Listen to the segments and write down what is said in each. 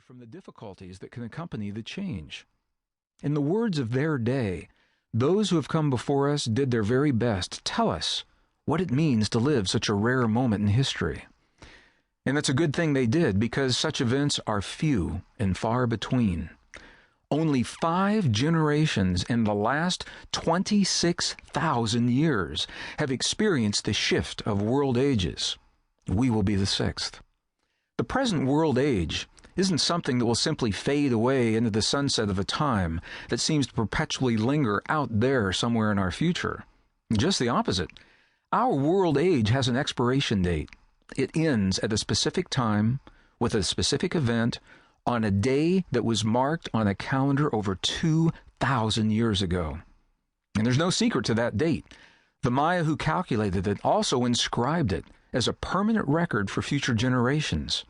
from the difficulties that can accompany the change. In the words of their day, those who have come before us did their very best to tell us what it means to live such a rare moment in history. And it's a good thing they did, because such events are few and far between. Only 5 generations in the last 26,000 years have experienced the shift of world ages. We will be the 6th. The present world age isn't something that will simply fade away into the sunset of a time that seems to perpetually linger out there somewhere in our future. Just the opposite. Our world age has an expiration date. It ends at a specific time, with a specific event, on a day that was marked on a calendar over 2,000 years ago. And there's no secret to that date. The Maya who calculated it also inscribed it as a permanent record for future generations.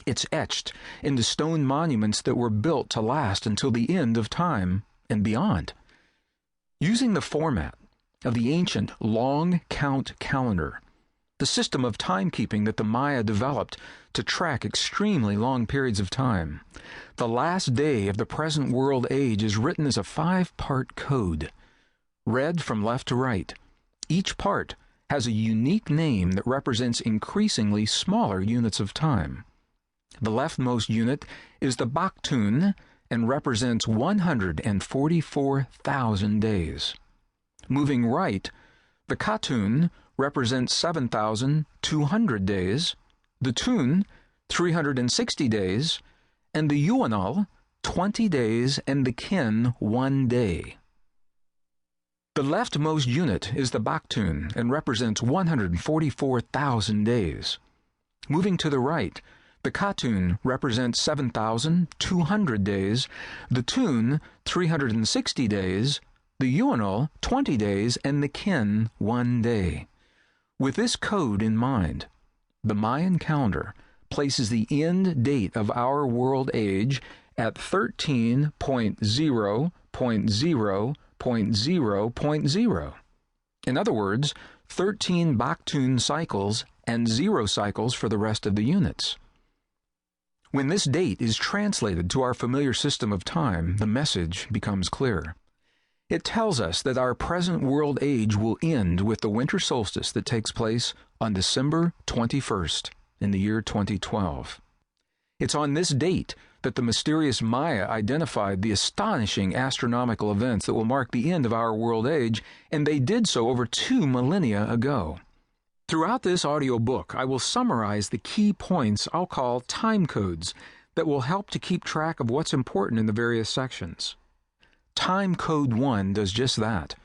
It's etched into stone monuments that were built to last until the end of time and beyond. Using the format of the ancient long count calendar, the system of timekeeping that the Maya developed to track extremely long periods of time, the last day of the present world age is written as a 5-part code, read from left to right. Each part has a unique name that represents increasingly smaller units of time. The leftmost unit is the Baktun and represents 144,000 days. Moving right, the Katun represents 7,200 days, the Tun, 360 days, and the Yuanal, 20 days, and the Kin, 1 day. The leftmost unit is the Baktun and represents 144,000 days. Moving to the right, the Katun represents 7,200 days, the Tun, 360 days, the Yuanal, 20 days, and the Kin, 1 day. With this code in mind, the Mayan calendar places the end date of our world age at 13.0.0.0.0. In other words, 13 Baktun cycles and 0 cycles for the rest of the units. When this date is translated to our familiar system of time, the message becomes clear. It tells us that our present world age will end with the winter solstice that takes place on December 21st in the year 2012. It's on this date that the mysterious Maya identified the astonishing astronomical events that will mark the end of our world age, and they did so over 2 millennia ago. Throughout this audiobook, I will summarize the key points I'll call time codes that will help to keep track of what's important in the various sections. Time Code 1 does just that,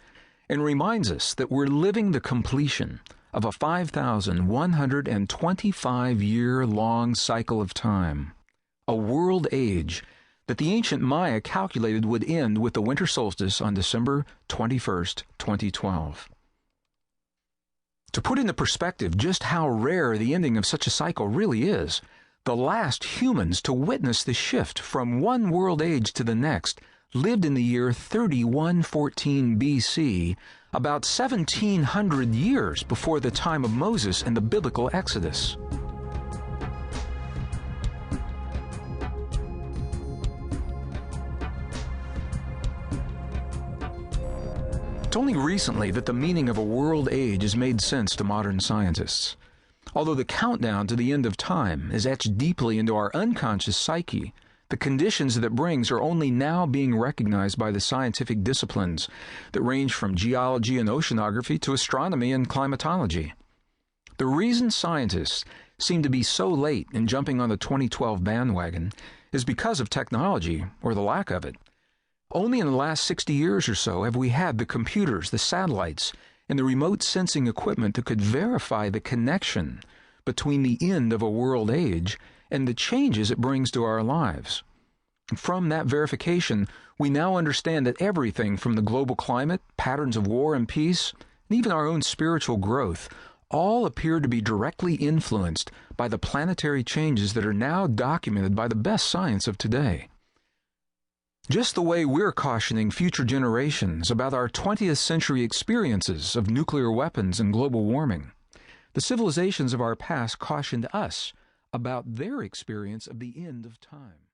and reminds us that we're living the completion of a 5,125-year-long cycle of time, a world age that the ancient Maya calculated would end with the winter solstice on December 21st, 2012. To put into perspective just how rare the ending of such a cycle really is, the last humans to witness the shift from one world age to the next lived in the year 3114 BC, about 1,700 years before the time of Moses and the biblical Exodus. It's only recently that the meaning of a world age has made sense to modern scientists. Although the countdown to the end of time is etched deeply into our unconscious psyche, the conditions that it brings are only now being recognized by the scientific disciplines that range from geology and oceanography to astronomy and climatology. The reason scientists seem to be so late in jumping on the 2012 bandwagon is because of technology, or the lack of it. Only in the last 60 years or so have we had the computers, the satellites, and the remote sensing equipment that could verify the connection between the end of a world age and the changes it brings to our lives. From that verification, we now understand that everything from the global climate, patterns of war and peace, and even our own spiritual growth, all appear to be directly influenced by the planetary changes that are now documented by the best science of today. Just the way we're cautioning future generations about our 20th century experiences of nuclear weapons and global warming, the civilizations of our past cautioned us about their experience of the end of time.